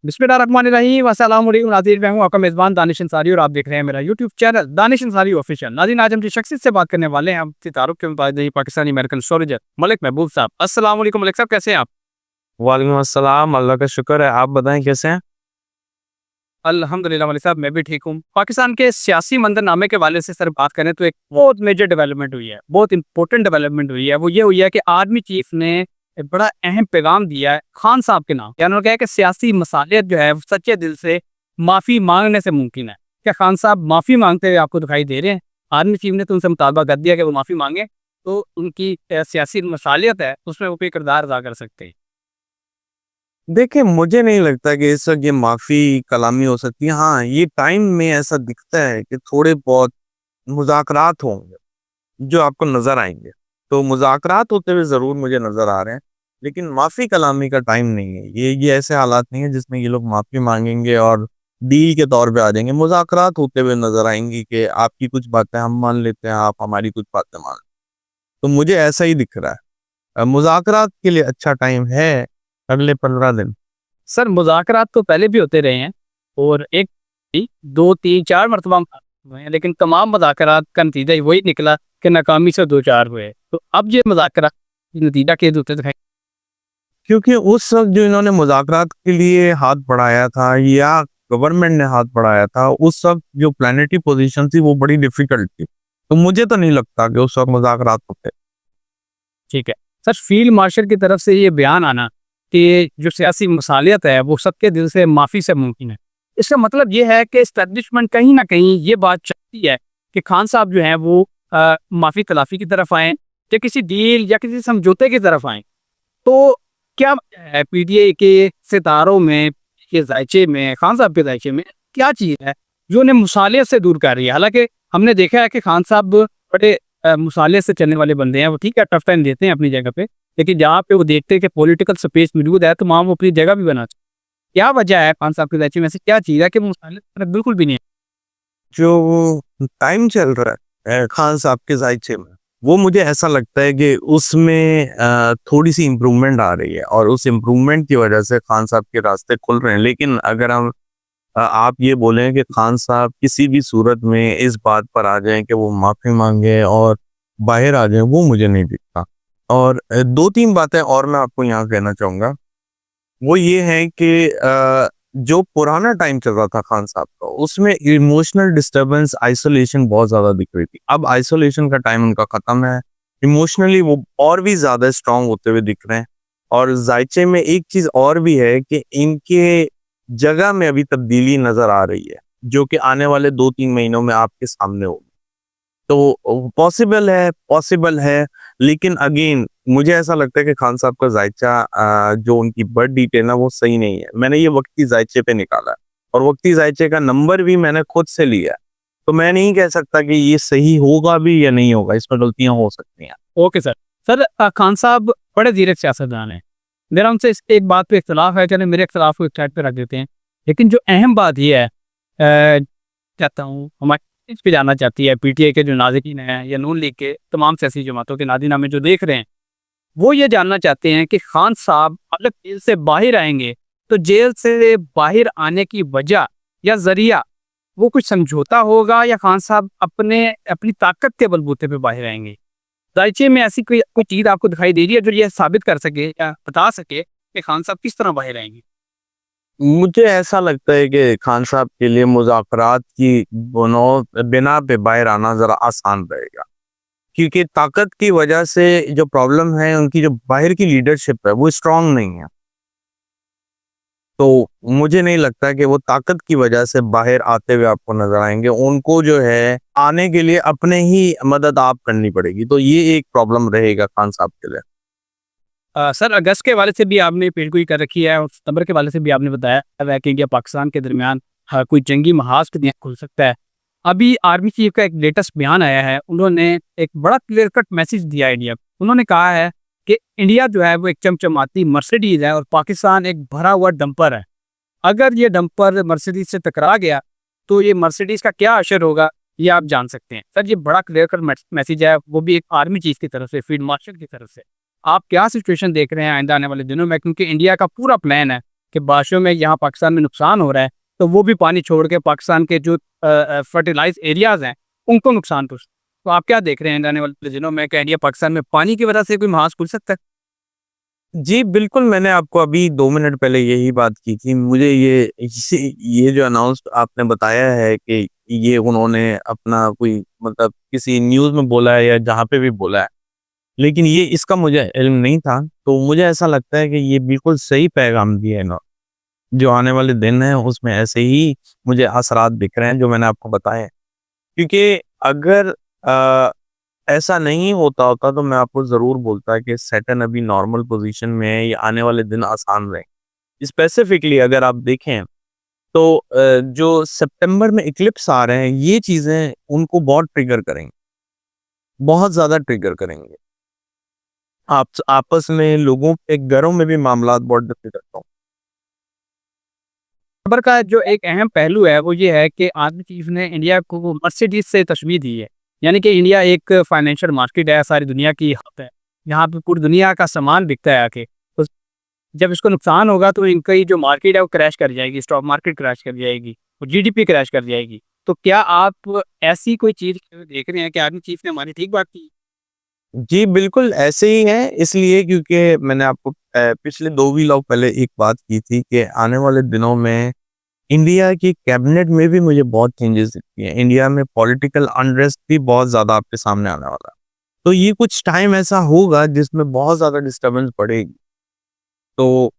बिस्मिल्लाहिर्रहमानिर्रहीम अस्सलाम वालेकुम नाज़रीन, मैं हूं आपका मेज़बान दानिश अंसारी और आप देख रहे हैं मेरा YouTube channel Danish Ansari official. नाज़रीन, आज हम जिस शख्सियत से बात करने वाले हैं, हम तारुफ के मुताबिक पाकिस्तानी अमेरिकन एस्ट्रोलॉजर मलिक महबूब साहब। अस्सलाम वालेकुम मलिक साहब, कैसे हैं आप? वालेकुम अस्सलाम, अल्लाह का शुक्र है। आप बताएं कैसे हैं? अल्हम्दुलिल्लाह मलिक साहब, मैं भी ठीक हूँ। पाकिस्तान के सियासी मंजरनामे के हवाले से सर बात करें तो एक बहुत मेजर डेवलपमेंट हुई है, बहुत इंपॉर्टेंट डेवलपमेंट हुई है। वो ये हुई है कि आर्मी चीफ ने एक बड़ा अहम पैगाम दिया है खान साहब के नाम। उन्होंने कहा है कि सियासी मसालियत जो है वो सच्चे दिल से माफ़ी मांगने से मुमकिन है। क्या खान साहब माफ़ी मांगते हुए आपको दिखाई दे रहे हैं? आर्मी चीफ ने तो उनसे मुतालबा कर दिया कि वो माफ़ी मांगे, तो उनकी सियासी मसालियत है उसमें वो कोई किरदार अदा कर सकते हैं। देखिए, मुझे नहीं लगता कि इस वक़्त ये माफ़ी कलामी हो सकती है। हाँ, ये टाइम में ऐसा दिखता है कि थोड़े बहुत मुज़ाकरात होंगे, जो आपको नज़र आएँगे। तो मुज़ाकरात होते हुए ज़रूर मुझे नज़र आ रहे हैं, लेकिन माफ़ी कलामी का टाइम नहीं है। ये ऐसे हालात नहीं है जिसमें ये लोग माफ़ी माँगेंगे और डील के तौर पे आ जाएँगे। मुज़ाकरात होते हुए नज़र आएँगी कि आपकी कुछ बातें हम मान लेते हैं, आप हमारी कुछ बातें मान लें। तो मुझे ऐसा ही दिख रहा है। मुज़ाकरात के लिए अच्छा टाइम है, अगले 15 दिन। सर, मुज़ाकरात तो पहले भी होते रहे हैं और एक नहीं, 2, 3, 4 मर्तबा हुए हैं, लेकिन तमाम मुज़ाकरात का नतीजा वही निकला कि नाकामी से 2-4 हुए। तो अब ये मुज़ाकरात नतीजा क्या होते दिखाई? क्योंकि उस वक़्त जो इन्होंने मुज़ाकरात के लिए हाथ बढ़ाया था या गवर्नमेंट ने हाथ बढ़ाया था, उस वक़्त जो प्लैनेटरी पोज़ीशन थी वो बड़ी डिफ़िकल्ट थी। तो मुझे तो नहीं लगता कि उस वक़्त मुज़ाकरात होते। ठीक है। सर, फील्ड मार्शल की तरफ से ये बयान आना कि जो सियासी मसालियत है वो सबके दिल से माफ़ी से मुमकिन है। इसका मतलब ये है कि एस्टेब्लिशमेंट कहीं न कहीं ये बात चाहती है कि खान साहब जो हैं वो माफ़ी तलाफ़ी की तरफ आएँ या किसी डील या किसी समझौते की तरफ आएँ। तो क्या पीटीआई के सितारों में, के ज़ायचे में, खान साहब के ज़ायचे में क्या चीज़ है जो उन्हें मुसालियत से दूर कर रही है? हालाँकि हमने देखा है कि खान साहब बड़े मुसालियत से चलने वाले बंदे हैं। वो ठीक है, टफ टाइम देते हैं अपनी जगह पे, लेकिन जहाँ पे वो देखते हैं कि पॉलिटिकल स्पेस मौजूद है तो वहाँ वो अपनी जगह भी बनाते हैं। क्या वजह है खान साहब के ज़ायचे में, ऐसी क्या चीज़ है कि वो मुसालियत की तरफ बिल्कुल भी नहीं है? जो टाइम चल रहा है खान साहब के ज़ायचे में, वो मुझे ऐसा लगता है कि उसमें थोड़ी-सी इम्प्रूवमेंट आ रही है और उस इम्प्रूवमेंट की वज़ह से खान साहब के रास्ते खुल रहे हैं। लेकिन अगर हम आप ये बोलें कि खान साहब किसी भी सूरत में इस बात पर आ जाएँ कि वो माफ़ी माँगे और बाहर आ जाएँ, वो मुझे नहीं दिखता। और 2-3 बातें और मैं आपको यहाँ कहना चाहूँगा। वो ये है कि जो पुराना टाइम चल रहा था खान साहब का, उसमें इमोशनल डिस्टर्बेंस, आइसोलेशन बहुत ज़्यादा दिख रही थी। अब आइसोलेशन का टाइम उनका खत्म है। इमोशनली वो और भी ज़्यादा स्ट्रॉन्ग होते हुए दिख रहे हैं। और ज़ायचे में एक चीज़ और भी है कि इनके जगह में अभी तब्दीली नज़र आ रही है, जो कि आने वाले 2-3 महीनों में आपके सामने होगी। तो पॉसिबल है, लेकिन अगेन मुझे ऐसा लगता है कि खान साहब का जायचा जो उनकी बर्थ डीट है ना, वो सही नहीं है। मैंने ये वक्ती जायचे पे निकाला है और वक्ती जायचे का नंबर भी मैंने खुद से लिया है। तो मैं नहीं कह सकता कि ये सही होगा भी या नहीं होगा, इसमें गलतियां हो सकती हैं। Okay sir. सर, खान साहब बड़े धीरे सियासतदान हैं। मेरा उनसे एक बात पे इख्तलाफ है, चले मेरे इख्तलाफ को एक साइड पे रख देते हैं। लेकिन जो अहम बात ये है, चाहता हूँ हमारी इस पे जानना चाहती है पीटीआई के जो नाज़रीन हैं या नून लीग के तमाम सियासी जमातों के नाज़रीन हमें जो देख रहे हैं, वो ये जानना चाहते हैं कि खान साहब अगर जेल से बाहर आएँगे, तो जेल से बाहर आने की वजह या ज़रिया वो कुछ समझौता होगा या खान साहब अपनी ताकत के बलबूते पे बाहर आएँगे? दायचे में ऐसी कोई कोई चीज़ आपको दिखाई दे रही है जो ये साबित कर सके या बता सके कि खान साहब किस तरह बाहर आएँगे? मुझे ऐसा लगता है कि खान साहब के लिए मुज़ाकरात की बिना पे बाहर आना ज़रा आसान रहेगा। क्योंकि ताकत की वजह से जो प्रॉब्लम है, उनकी जो बाहर की लीडरशिप है वो स्ट्रांग नहीं है। तो मुझे नहीं लगता कि वो ताकत की वजह से बाहर आते हुए आपको नजर आएंगे। उनको जो है आने के लिए अपने ही मदद आप करनी पड़ेगी। तो ये एक प्रॉब्लम रहेगा खान साहब के लिए। सर, अगस्त के हवाले से भी आपने पेशगोई कर रखी है और सितंबर के हवाले से भी आपने बताया है कि इंडिया पाकिस्तान के दरमियान कोई जंगी महाज खुल सकता है। अभी आर्मी चीफ का एक लेटेस्ट बयान आया है, उन्होंने एक बड़ा क्लियर कट मैसेज दिया है इंडिया को। उन्होंने कहा है कि इंडिया जो है वो एक चमचमाती मर्सिडीज है और पाकिस्तान एक भरा हुआ डंपर है। अगर ये डंपर मर्सिडीज से टकरा गया तो ये मर्सिडीज का क्या असर होगा, ये आप जान सकते हैं। सर, ये बड़ा क्लियर कट मैसेज है, वो भी एक आर्मी चीफ की तरफ से, फील्ड मार्शल की तरफ से। आप क्या सिचुएशन देख रहे हैं आइंदा आने वाले दिनों में, क्योंकि इंडिया का पूरा प्लान है کہ بارشوں میں یہاں پاکستان میں نقصان ہو رہا ہے تو وہ بھی پانی چھوڑ کے پاکستان کے جو فرٹیلائز ایریاز ہیں ان کو نقصان پہنچتا ہے. تو آپ کیا دیکھ رہے ہیں آنے والے دنوں میں کہ انڈیا پاکستان میں پانی کی وجہ سے کوئی محاذ کھل سکتا ہے؟ جی بالکل، میں نے آپ کو ابھی 2 منٹ پہلے یہی بات کی تھی. مجھے یہ جو اناؤنس آپ نے بتایا ہے کہ یہ انہوں نے اپنا کوئی مطلب کسی نیوز میں بولا ہے یا جہاں پہ بھی بولا ہے، لیکن یہ اس کا مجھے علم نہیں تھا. تو مجھے ایسا لگتا ہے کہ یہ بالکل صحیح پیغام دیا ہے انہوں نے. جو آنے والے دن ہیں اس میں ایسے ہی مجھے اثرات دکھ رہے ہیں جو میں نے آپ کو بتائے ہیں. کیونکہ اگر ایسا نہیں ہوتا تو میں آپ کو ضرور بولتا کہ سیٹن ابھی نارمل پوزیشن میں ہے یا آنے والے دن آسان رہیں. اسپیسیفکلی اگر آپ دیکھیں تو جو سپٹمبر میں اکلپس آ رہے ہیں یہ چیزیں ان کو بہت ٹریگر کریں گے، بہت زیادہ ٹریگر کریں گے. آپس میں لوگوں کے گھروں میں بھی معاملات بہت ڈفرینٹ کرتا ہوں. خبر کا جو ایک اہم پہلو ہے وہ یہ ہے کہ آرمی چیف نے انڈیا کو مرسیڈیز سے تشبیہ دی ہے. یعنی کہ انڈیا ایک فائنینشیل مارکیٹ ہے، ساری دنیا کی ہب ہے، یہاں پہ پوری دنیا کا سامان بکتا ہے آ کے. تو جب اس کو نقصان ہوگا تو ان کی جو مارکیٹ ہے وہ کریش کر جائے گی، اسٹاک مارکیٹ کریش کر جائے گی، جی ڈی پی کریش کر جائے گی. تو کیا آپ ایسی کوئی چیز دیکھ رہے ہیں کہ آرمی چیف نے ہماری ٹھیک بات کی؟ جی بالکل ایسے ہی ہے، اس لیے کیونکہ میں نے آپ کو پچھلے 2 ویلاگ پہلے ایک بات کی تھی کہ آنے والے دنوں میں انڈیا کی کیبنٹ میں بھی مجھے بہت چینجز دکھتی ہیں. انڈیا میں پولیٹیکل انریسٹ بھی بہت زیادہ آپ کے سامنے آنے والا ہے. تو یہ کچھ ٹائم ایسا ہوگا جس میں بہت زیادہ ڈسٹربنس پڑے گی. تو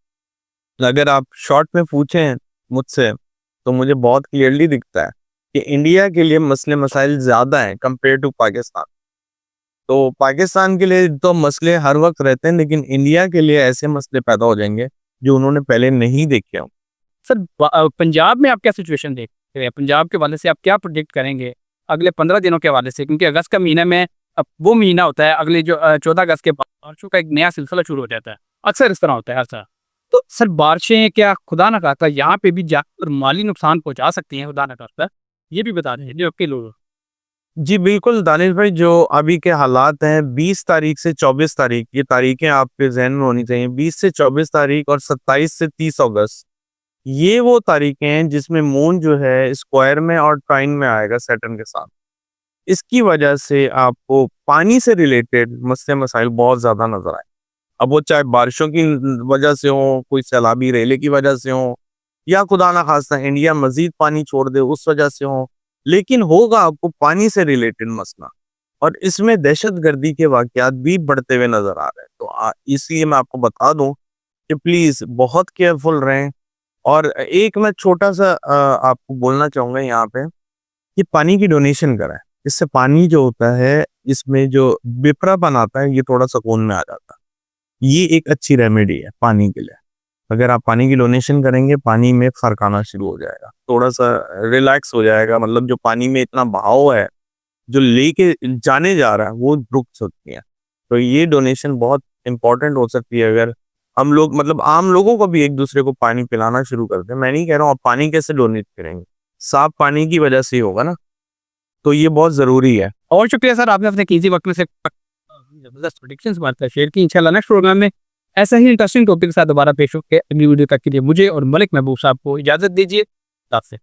اگر آپ شارٹ میں پوچھیں مجھ سے تو مجھے بہت کلیئرلی دکھتا ہے کہ انڈیا کے لیے مسئلے مسائل زیادہ ہیں کمپیئر ٹو پاکستان. تو پاکستان کے لیے تو مسئلے ہر وقت رہتے ہیں، لیکن انڈیا کے لیے ایسے مسئلے پیدا ہو جائیں گے جو انہوں نے پہلے نہیں دیکھے ہوں. سر پنجاب میں آپ کیا سچویشن دیکھ رہے ہیں؟ پنجاب کے حوالے سے آپ کیا پروڈکٹ کریں گے اگلے 15 دنوں کے حوالے سے؟ کیونکہ اگست کا مہینہ میں وہ مہینہ ہوتا ہے اگلے جو 14 اگست کے بعد بارشوں کا ایک نیا سلسلہ شروع ہو جاتا ہے. اکثر اس طرح ہوتا ہے ہر سال. تو سر بارشیں کیا خدا نہ خواستہ یہاں پہ بھی جا کر مالی نقصان پہنچا سکتی ہیں؟ خدا نہ خواستہ یہ بھی بتا دیں جو آپ کے لوگ. جی بالکل دانش بھائی، جو ابھی کے حالات ہیں 20 تاریخ سے 24 تاریخ، یہ تاریخیں آپ کے ذہن میں ہونی چاہیے. 20 سے 24 تاریخ اور 27 سے 30 اگست یہ وہ تاریخیں ہیں جس میں مون جو ہے اسکوائر میں اور ٹرائن میں آئے گا سیٹرن کے ساتھ. اس کی وجہ سے آپ کو پانی سے ریلیٹڈ مسئلے مسائل بہت زیادہ نظر آئے. اب وہ چاہے بارشوں کی وجہ سے ہوں، کوئی سیلابی ریلے کی وجہ سے ہوں، یا خدا نہ خواستہ انڈیا مزید پانی چھوڑ دے اس وجہ سے ہوں، لیکن ہوگا آپ کو پانی سے ریلیٹڈ مسئلہ. اور اس میں دہشت گردی کے واقعات بھی بڑھتے ہوئے نظر آ رہے ہیں. تو اس لیے میں آپ کو بتا دوں کہ پلیز بہت کیئرفل رہیں. اور ایک میں چھوٹا سا آپ کو بولنا چاہوں گا یہاں پہ کہ پانی کی ڈونیشن کریں. اس سے پانی جو ہوتا ہے اس میں جو بپرا پن آتا ہے یہ تھوڑا سکون میں آ جاتا ہے. یہ ایک اچھی ریمیڈی ہے پانی کے لیے. اگر آپ پانی کی ڈونیشن کریں گے پانی میں فرق آنا شروع ہو جائے گا، تھوڑا سا ریلیکس ہو جائے گا. مطلب جو پانی میں اتنا بہاؤ ہے جو لے کے جانے جا رہا ہے وہ رک سکتی ہے. تو یہ ڈونیشن بہت امپورٹنٹ ہو سکتی ہے اگر ہم لوگ مطلب عام لوگوں کو بھی ایک دوسرے کو پانی پلانا شروع کر دیں. میں نہیں کہہ رہا ہوں آپ پانی کیسے ڈونیٹ کریں گے، صاف پانی کی وجہ سے ہی ہوگا نا. تو یہ بہت ضروری ہے. اور شکریہ سر، آپ نے اپنے قیمتی وقت میں سے زبردست پریڈکشنز بات شیئر کی. انشاءاللہ نیکسٹ پروگرام میں ایسا ہی انٹرسٹنگ ٹاپک کے ساتھ دوبارہ پیش ہو کے اگلی ویڈیو تک کے لیے مجھے اور ملک محبوب صاحب کو اجازت دیجیے. اللہ حافظ.